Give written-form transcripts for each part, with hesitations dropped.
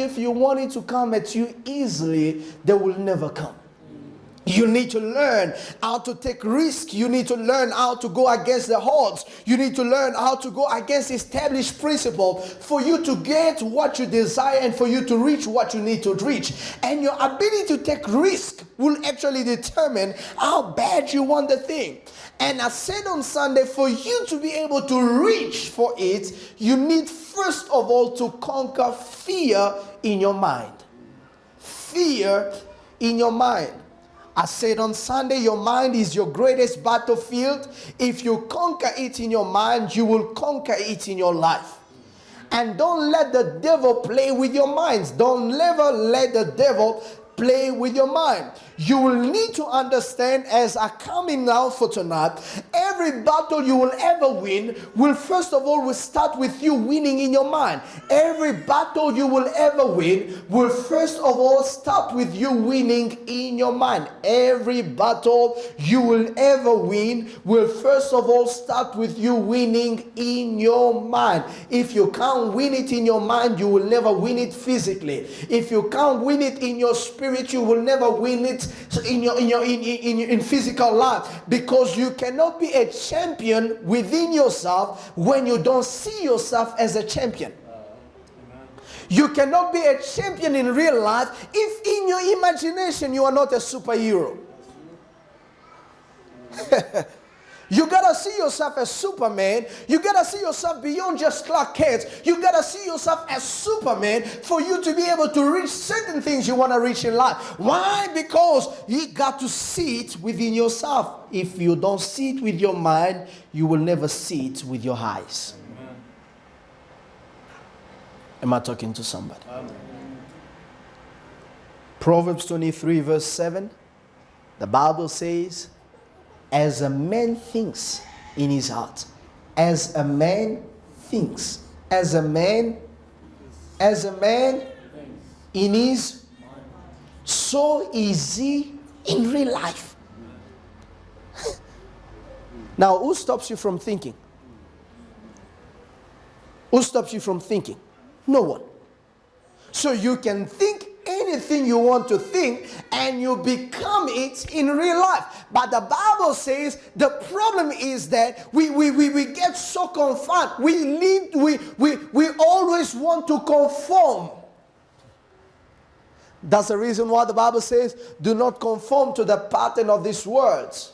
if you want it to come at you easily, they will never come. You need to learn how to take risks. You need to learn how to go against the odds. You need to learn how to go against established principles for you to get what you desire and for you to reach what you need to reach. And your ability to take risk will actually determine how bad you want the thing. And I said on Sunday, for you to be able to reach for it, you need first of all to conquer fear in your mind. Fear in your mind. I said on Sunday, your mind is your greatest battlefield. If you conquer it in your mind, you will conquer it in your life. And don't let the devil play with your minds. Don't ever let the devil play with your mind. You will need to understand, as I come in now for tonight, every battle you will ever win will first of all will start with you winning in your mind. Every battle you will ever win will first of all start with you winning in your mind. Every battle you will ever win will first of all start with you winning in your mind. If you can't win it in your mind, you will never win it physically. If you can't win it in your spirit, you will never win it in physical life, because you cannot be a champion within yourself when you don't see yourself as a champion. You cannot be a champion in real life if in your imagination you are not a superhero. You gotta see yourself as Superman. You gotta see yourself beyond just Clark Kent. You gotta see yourself as Superman for you to be able to reach certain things you want to reach in life. Why? Because you got to see it within yourself. If you don't see it with your mind, you will never see it with your eyes. Amen. Am I talking to somebody? Amen. Proverbs 23 verse 7. The Bible says, as a man thinks in his heart, as a man thinks, as a man in his, so is he in real life. Now, who stops you from thinking? Who stops you from thinking? No one. So you can think anything you want to think and you become it in real life. But the Bible says the problem is that we get so confined. We always want to conform. That's the reason why the Bible says, do not conform to the pattern of these words,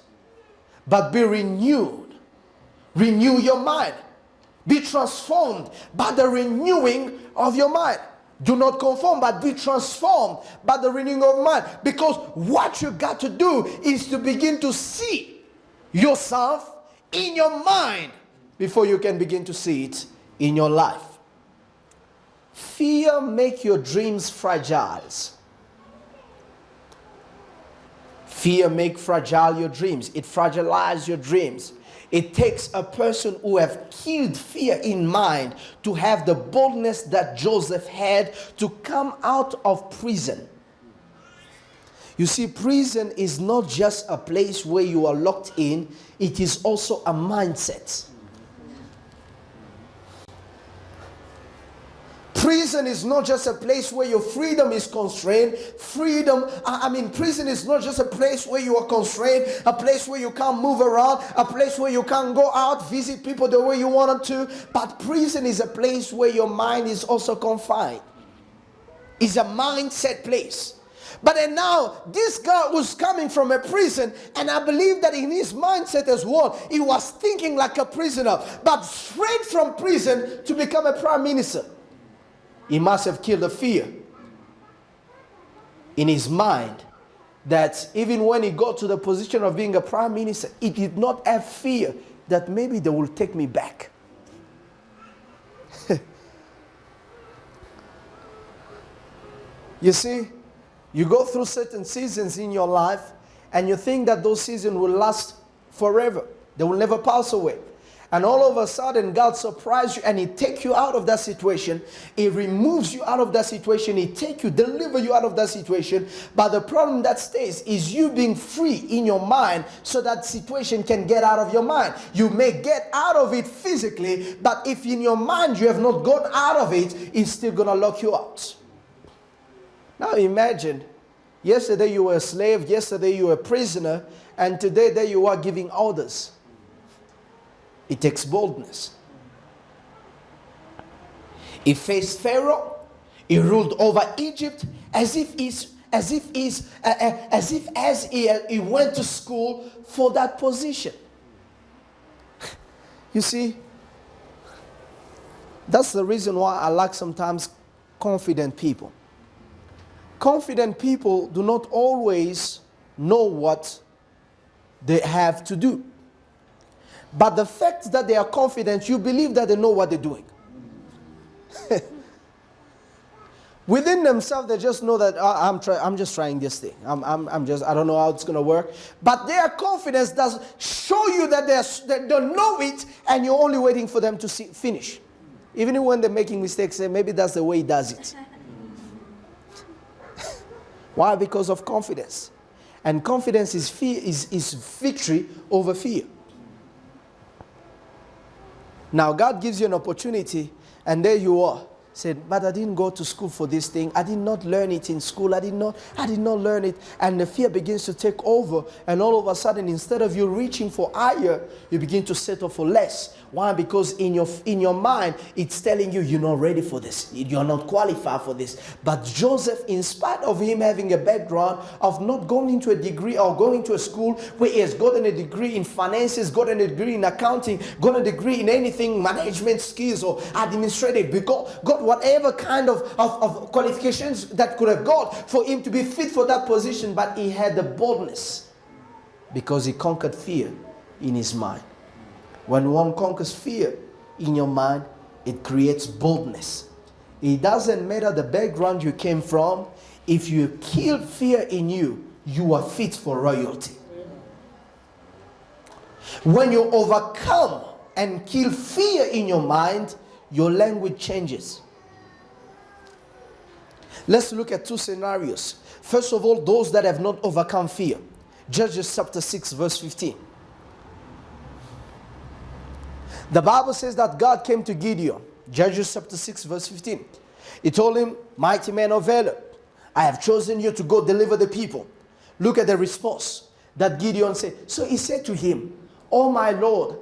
but be renewed. Renew your mind. Be transformed by the renewing of your mind. Do not conform, but be transformed by the renewing of mind. Because what you got to do is to begin to see yourself in your mind before you can begin to see it in your life. Fear makes your dreams fragile. Fear makes fragile your dreams. It fragilizes your dreams. It takes a person who have killed fear in mind to have the boldness that Joseph had to come out of prison. You see, prison is not just a place where you are locked in, it is also a mindset. Prison is not just a place where your freedom is constrained. Prison is not just a place where you are constrained, a place where you can't move around, a place where you can't go out, visit people the way you want to. But prison is a place where your mind is also confined. It's a mindset place. But then now, this guy was coming from a prison, and I believe that in his mindset as well, he was thinking like a prisoner, but straight from prison to become a prime minister. He must have killed a fear in his mind that even when he got to the position of being a prime minister, he did not have fear that maybe they will take me back. You see, you go through certain seasons in your life and you think that those seasons will last forever. They will never pass away. And all of a sudden, God surprises you and He takes you out of that situation. He removes you out of that situation. He takes you, deliver you out of that situation. But the problem that stays is you being free in your mind so that situation can get out of your mind. You may get out of it physically, but if in your mind you have not gone out of it, it's still going to lock you out. Now imagine, yesterday you were a slave, yesterday you were a prisoner, and today there you are giving orders. It takes boldness. He faced Pharaoh. He ruled over Egypt as if he went to school for that position. You see, that's the reason why I like sometimes confident people. Confident people do not always know what they have to do. But the fact that they are confident, you believe that they know what they're doing. Within themselves, they just know that I'm just trying this thing. I don't know how it's going to work. But their confidence does show you that they don't know it, and you're only waiting for them to finish. Even when they're making mistakes, maybe that's the way he does it. Why? Because of confidence. And confidence is victory over fear. Now God gives you an opportunity, and there you are. Said, but I didn't go to school for this thing. I did not learn it in school. I did not learn it. And the fear begins to take over. And all of a sudden, instead of you reaching for higher, you begin to settle for less. Why? Because in your mind, it's telling you, you're not ready for this. You're not qualified for this. But Joseph, in spite of him having a background of not going into a degree or going to a school where he has gotten a degree in finances, gotten a degree in accounting, gotten a degree in anything, management skills or administrative, because God whatever kind of qualifications that could have got for him to be fit for that position, but he had the boldness because he conquered fear in his mind. When one conquers fear in your mind, it creates boldness. It doesn't matter the background you came from. If you kill fear in you, you are fit for royalty. When you overcome and kill fear in your mind, your language changes. Let's look at two scenarios. First of all, those that have not overcome fear. Judges chapter 6 verse 15. The Bible says that God came to Gideon. Judges chapter 6 verse 15. He told him, mighty man of valor, I have chosen you to go deliver the people. Look at the response that Gideon said. So he said to him, oh my Lord,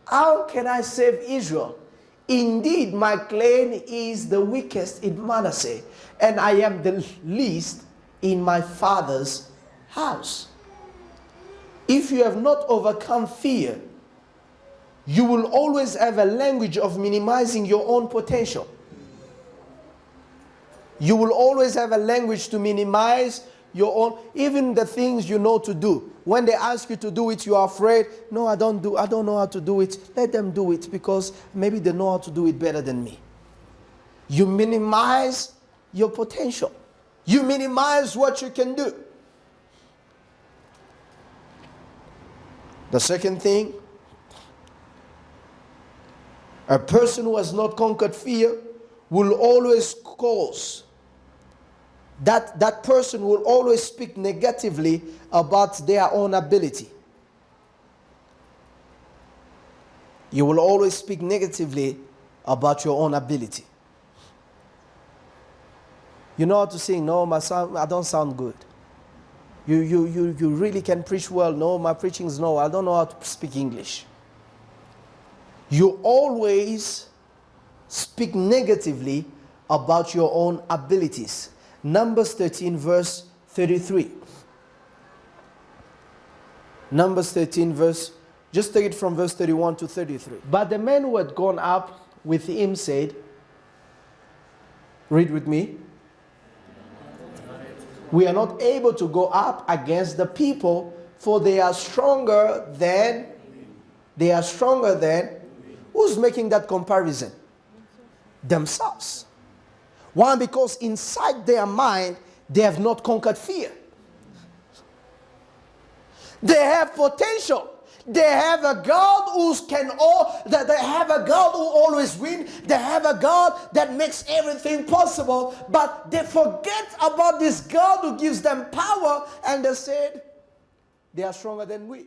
how can I save Israel? Indeed, my clan is the weakest in Manasseh, and I am the least in my father's house. If you have not overcome fear, you will always have a language of minimizing your own potential. You will always have a language to minimize your own, even the things you know to do. When they ask you to do it, you are afraid. No, I don't know how to do it. Let them do it because maybe they know how to do it better than me. You minimize your potential. You minimize what you can do. The second thing, a person who has not conquered fear will always cause. That person will always speak negatively about their own ability. You will always speak negatively about your own ability. You know how to sing? No, I don't sound good. You really can preach well. No, my preaching is no. I don't know how to speak English. You always speak negatively about your own abilities. Numbers 13 verse 33. Numbers 13 verse, just take it from verse 31 to 33. But the men who had gone up with him said, read with me. We are not able to go up against the people, for they are stronger than. Who's making that comparison? Themselves. Why? Because inside their mind, they have not conquered fear. They have potential. They have a God they have a God who always wins. They have a God that makes everything possible. But they forget about this God who gives them power, and they said, they are stronger than we.